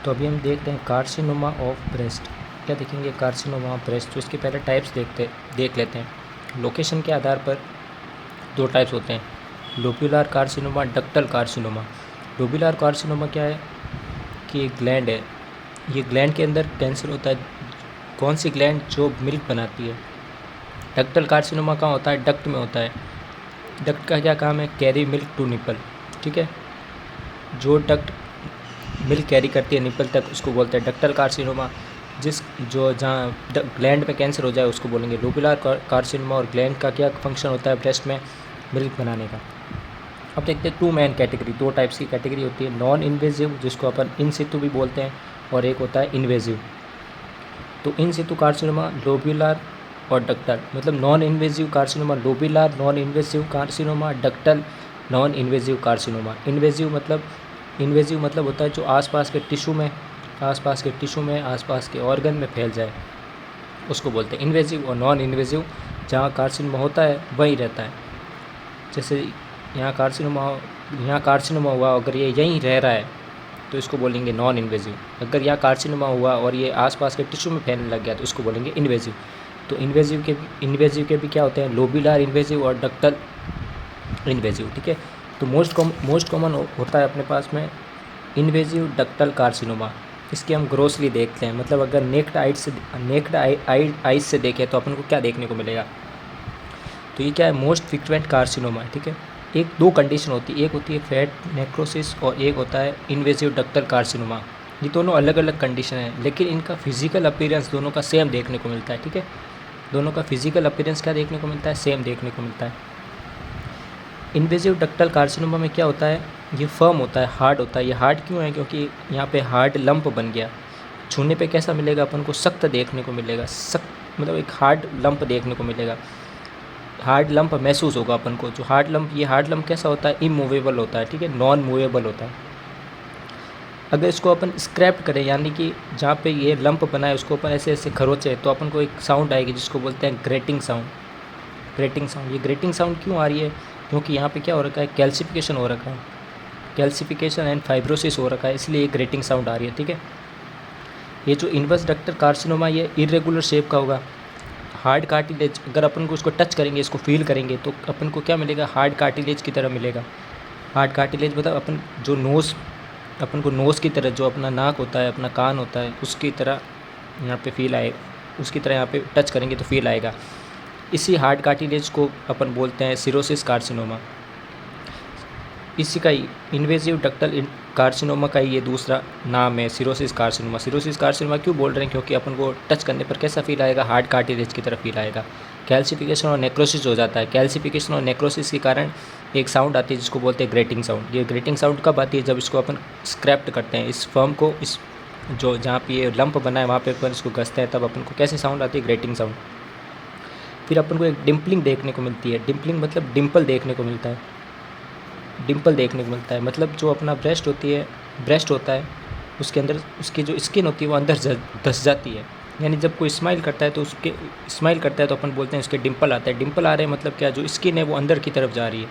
तो अभी हम देखते हैं कार्सिनोमा ऑफ ब्रेस्ट। क्या देखेंगे कार्सिनोमा ऑफ ब्रेस्ट। तो इसके पहले टाइप्स देख लेते हैं। लोकेशन के आधार पर दो टाइप्स होते हैं, lobular carcinoma, ductal carcinoma. Lobular carcinoma क्या है कि एक ग्लैंड है, ये ग्लैंड के अंदर कैंसर होता है। कौन सी ग्लैंड? जो मिल्क बनाती है। डक्टल कार्सिनोमा कहाँ होता है? डक्ट में होता है। डक्ट का क्या काम है? Carry milk to nipple. ठीक है, जो डक्ट मिल्क कैरी करती है निपल तक उसको बोलते हैं डक्टल कार्सिनोमा। जहाँ ग्लैंड में कैंसर हो जाए उसको बोलेंगे लोब्यूलर कार्सिनोमा। और ग्लैंड का क्या फंक्शन होता है ब्रेस्ट में? मिल्क बनाने का। अब देखते हैं टू मेन कैटेगरी, दो टाइप्स की कैटेगरी होती है, नॉन इन्वेजिव जिसको अपन इन सितु भी बोलते हैं, और एक होता है इन्वेजिव। तो इन सितु कार्सिनोमा लोब्यूलर और डक्टल, मतलब non invasive carcinoma lobular, non invasive carcinoma ductal, non invasive carcinoma. Invasive मतलब होता है जो आसपास के टिश्यू में आसपास के ऑर्गन में फैल जाए उसको बोलते हैं इन्वेजिव। और नॉन इन्वेजिव जहाँ कार्सिनोमा होता है वहीं रहता है। जैसे यहाँ कार्सिनोमा हुआ, अगर ये यहीं रह रहा है तो इसको बोलेंगे नॉन इन्वेजिव। अगर यहाँ कार्सिनोमा हुआ और ये आसपास के टिश्यू में फैलने लग गया तो इसको बोलेंगे इन्वेजिव। तो इन्वेजिव के भी क्या होते हैं? लोब्यूलर इन्वेजिव और डक्टल इन्वेजिव। ठीक है, तो मोस्ट कॉमन होता है अपने पास में इन्वेजिव डक्टल कार्सिनोमा। इसकी हम ग्रोसली देखते हैं, मतलब अगर नेक्ड आइज से देखें तो अपन को क्या देखने को मिलेगा? तो ये क्या है? Most frequent carcinoma. ठीक है, एक दो कंडीशन होती है, एक होती है फैट नेक्रोसिस और एक होता है इन्वेजिव डक्टल कार्सिनोमा। ये दोनों अलग अलग कंडीशन है, लेकिन इनका फिजिकल अपीयरेंस दोनों का सेम देखने को मिलता है। ठीक है, दोनों का फिजिकल अपीयरेंस क्या देखने को मिलता है? सेम देखने को मिलता है। इन्वेजिव डक्टल कार्सिनोमा में क्या होता है? ये फर्म होता है, हार्ड होता है। ये हार्ड क्यों है? क्योंकि यहाँ पे हार्ड लंप बन गया। छूने पे कैसा मिलेगा अपन को? सख्त देखने को मिलेगा। सख्त मतलब एक हार्ड लंप देखने को मिलेगा, हार्ड लंप महसूस होगा अपन को। जो हार्ड लंप कैसा होता है? इमूवेबल होता है। ठीक है, नॉन मूवेबल होता है। अगर इसको अपन स्क्रैप करें, यानी कि जहाँ पे ये लंप बना है उसको अपन ऐसे ऐसे खरोचे तो अपन को एक साउंड आएगी जिसको बोलते हैं ग्रेटिंग साउंड। ये ग्रेटिंग साउंड क्यों आ रही है? क्योंकि यहाँ पे क्या हो रखा है? कैल्सिफिकेशन हो रखा है, कैल्सिफिकेशन एंड फाइब्रोसिस हो रखा है, इसलिए ये ग्रेटिंग साउंड आ रही है। ठीक है, ये जो इन्वर्स डक्टल कार्सिनोमा ये इरेगुलर शेप का होगा। हार्ड कार्टिलेज, अगर अपन को उसको टच करेंगे, इसको फील करेंगे तो अपन को क्या मिलेगा? हार्ड कार्टिलेज की तरह मिलेगा। हार्ड कार्टिलेज मतलब अपन जो अपन को नोज़ की तरह, जो अपना नाक होता है, अपना कान होता है, उसकी तरह यहाँ पे फील आए, उसकी तरह यहाँ पे टच करेंगे तो फील आएगा। इसी हार्ड कार्टिलेज को अपन बोलते हैं सिरोसिस कार्सिनोमा। इसी का ही इन्वेजिव डक्टल कार्सिनोमा का ही ये दूसरा नाम है सिरोसिस कार्सिनोमा। सिरोसिस कार्सिनोमा क्यों बोल रहे हैं? क्योंकि अपन को टच करने पर कैसा फील आएगा? हार्ड कार्टिलेज की तरफ फील आएगा। कैल्सिफिकेशन और नेक्रोसिस हो जाता है। कैल्सिफिकेशन और नेक्रोसिस के कारण एक साउंड आती है जिसको बोलते हैं ग्रेटिंग साउंड। ये ग्रेटिंग साउंड कब आती है? जब इसको अपन स्क्रैप्ट करते हैं, इस फर्म को, इस जो जहाँ पे ये लंप बना है वहाँ पे अपन इसको घसते हैं, तब अपन को कैसी साउंड आती है? Grating sound. फिर अपन को एक डिम्पलिंग देखने को मिलती है। डिम्पलिंग मतलब डिम्पल देखने को मिलता है। मतलब जो अपना ब्रेस्ट होता है उसके अंदर उसकी जो स्किन होती है वो अंदर धस जाती है। यानी जब कोई स्माइल करता है तो अपन बोलते हैं उसके डिम्पल आता है। डिम्पल आ रहे हैं मतलब क्या? जो स्किन है वो अंदर की तरफ जा रही है।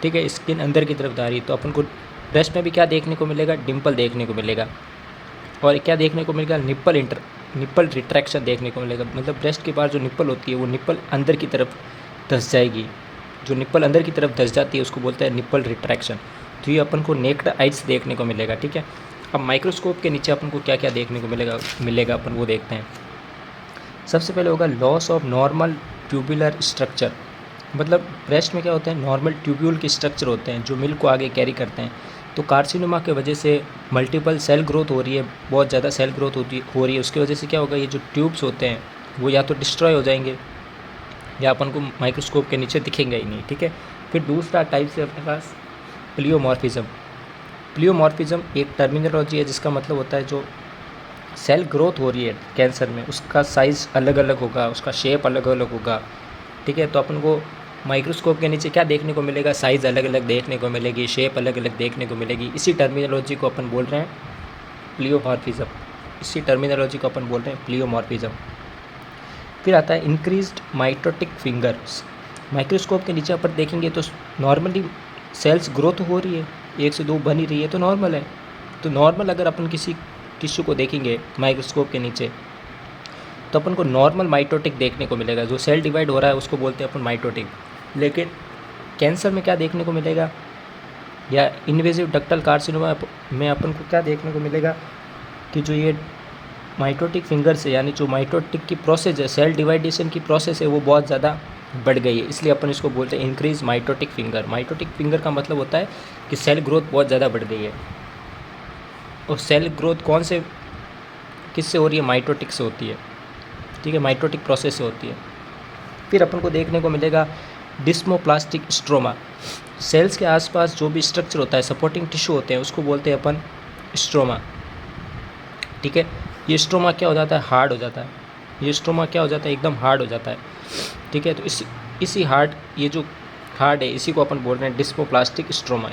ठीक है, स्किन अंदर की तरफ जा रही है, तो अपन को ब्रेस्ट में भी क्या देखने को मिलेगा? डिम्पल देखने को मिलेगा। और क्या देखने को मिलेगा? निप्पल रिट्रैक्शन देखने को मिलेगा। मतलब ब्रेस्ट के बाहर जो निप्पल होती है वो निप्पल अंदर की तरफ धस जाएगी। जो निप्पल अंदर की तरफ धस जाती है उसको बोलते हैं निप्पल रिट्रैक्शन। तो ये अपन को नेक्ड आइज देखने को मिलेगा। ठीक है, अब माइक्रोस्कोप के नीचे अपन को क्या क्या देखने को मिलेगा अपन वो देखते हैं। सबसे पहले होगा loss of normal tubular structure. मतलब ब्रेस्ट में क्या होते हैं? नॉर्मल ट्यूब्यूल के स्ट्रक्चर होते हैं जो मिल्क को आगे कैरी करते हैं। तो कार्सिनोमा की वजह से मल्टीपल सेल ग्रोथ हो रही है, बहुत ज़्यादा सेल ग्रोथ हो रही है। उसकी वजह से क्या होगा? ये जो ट्यूब्स होते हैं वो या तो डिस्ट्रॉय हो जाएंगे या अपन को माइक्रोस्कोप के नीचे दिखेंगे ही नहीं। ठीक है, फिर दूसरा टाइप से अपने पास प्लियोमॉर्फिज्म एक टर्मिनोलॉजी है जिसका मतलब होता है जो सेल ग्रोथ हो रही है कैंसर में उसका साइज़ अलग अलग होगा, उसका शेप अलग अलग होगा। ठीक है, तो अपन को माइक्रोस्कोप के नीचे क्या देखने को मिलेगा? साइज़ अलग अलग देखने को मिलेगी, शेप अलग अलग देखने को मिलेगी। इसी टर्मिनोलॉजी को अपन बोल रहे हैं प्लियोमॉर्फिज्म। फिर आता है इंक्रीज्ड माइटोटिक फिंगर्स। माइक्रोस्कोप के नीचे अपन देखेंगे तो नॉर्मली सेल्स ग्रोथ हो रही है, 1 से 2 बन ही रही है तो नॉर्मल है। तो नॉर्मल अगर अपन किसी टिश्यू को देखेंगे माइक्रोस्कोप के नीचे तो अपन को नॉर्मल माइटोटिक देखने को मिलेगा। जो सेल डिवाइड हो रहा है उसको बोलते हैं अपन माइटोटिक। लेकिन कैंसर में क्या देखने को मिलेगा, या इन्वेजिव डक्टल कार्सिनोमा में अपन को क्या देखने को मिलेगा कि जो ये माइटोटिक फिंगर से, यानी जो माइटोटिक की प्रोसेस है, सेल डिवाइडेशन की प्रोसेस है, वो बहुत ज़्यादा बढ़ गई है। इसलिए अपन इसको बोलते हैं increase mitotic finger. Mitotic finger का मतलब होता है कि सेल ग्रोथ बहुत ज़्यादा बढ़ गई है। और सेल ग्रोथ कौन से किससे हो रही है, माइटोटिक से होती है, ठीक है, माइटोटिक प्रोसेस से होती है। फिर अपन को देखने को मिलेगा डिस्मोप्लास्टिक स्ट्रोमा। सेल्स के आसपास जो भी स्ट्रक्चर होता है, सपोर्टिंग टिश्यू होते हैं, उसको बोलते हैं अपन स्ट्रोमा, ठीक है। ये स्ट्रोमा क्या हो जाता है, हार्ड हो जाता है। ये स्ट्रोमा क्या हो जाता है, एकदम हार्ड हो जाता है, ठीक है। तो इसी हार्ड, ये जो हार्ड है इसी को अपन बोल रहे हैं डिस्मोप्लास्टिक स्ट्रोमा।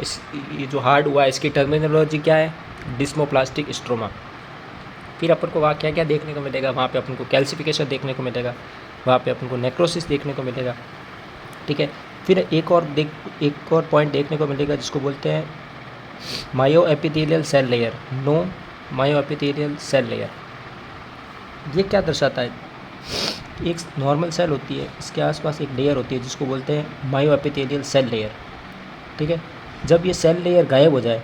ये जो हार्ड हुआ है इसकी टर्मिनोलॉजी क्या है, डिस्मोप्लास्टिक स्ट्रोमा। फिर अपन को वहाँ क्या क्या देखने को मिलेगा, वहाँ पे अपन को कैल्सिफिकेशन देखने को मिलेगा, वहाँ पे अपन को नेक्रोसिस देखने को मिलेगा, ठीक है। फिर एक और पॉइंट देखने को मिलेगा जिसको बोलते हैं मायो एपिथेलियल सेल लेयर, नो मायो एपिथेलियल सेल लेयर। ये क्या दर्शाता है, एक नॉर्मल सेल होती है, इसके आसपास एक लेयर होती है जिसको बोलते हैं मायो एपिथेलियल सेल लेयर, ठीक है। जब ये सेल लेयर गायब हो जाए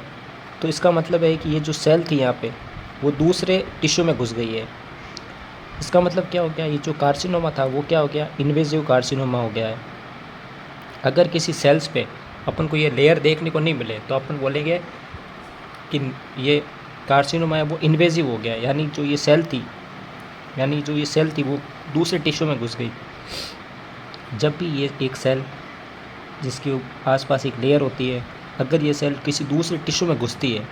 तो इसका मतलब है कि ये जो सेल थी यहाँ पे वो दूसरे टिश्यू में घुस गई है। इसका मतलब क्या हो गया, ये जो कार्सिनोमा था वो क्या हो गया, इन्वेजिव कार्सिनोमा हो गया है। अगर किसी सेल्स पे अपन को ये लेयर देखने को नहीं मिले तो अपन बोलेंगे कि ये कार्सिनोमा है वो इन्वेजिव हो गया, यानी जो ये सेल थी वो दूसरे टिश्यू में घुस गई। जब भी ये एक सेल जिसके आसपास एक लेयर होती है, अगर ये सेल किसी दूसरे टिश्यू में घुसती है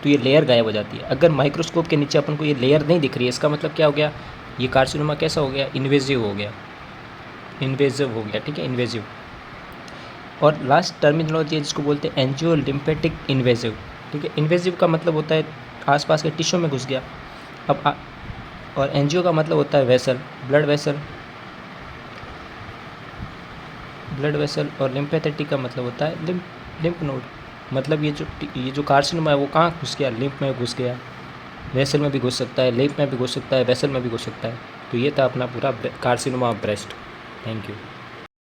तो ये लेयर गायब हो जाती है। अगर माइक्रोस्कोप के नीचे अपन को ये लेयर नहीं दिख रही है, इसका मतलब क्या हो गया, ये कार्सिनोमा कैसा हो गया, इन्वेजिव हो गया, ठीक है, इन्वेजिव। और लास्ट टर्मिनोलॉजी है जिसको बोलते हैं एंजियो लिम्फेटिक इन्वेजिव, ठीक है। इन्वेजिव का मतलब होता है आसपास के टिश्यू में घुस गया। और एंजियो का मतलब होता है वेसल, ब्लड वेसल। और लिम्फेथेटिक का मतलब होता है लिम्फ नोड। मतलब ये जो कार्सिनोमा है वो कहाँ घुस गया, लिम्फ में घुस गया, वेसल में भी घुस सकता है, लिम्फ में भी घुस सकता है, वेसल में भी घुस सकता है। तो ये था अपना पूरा carcinoma of breast. Thank you.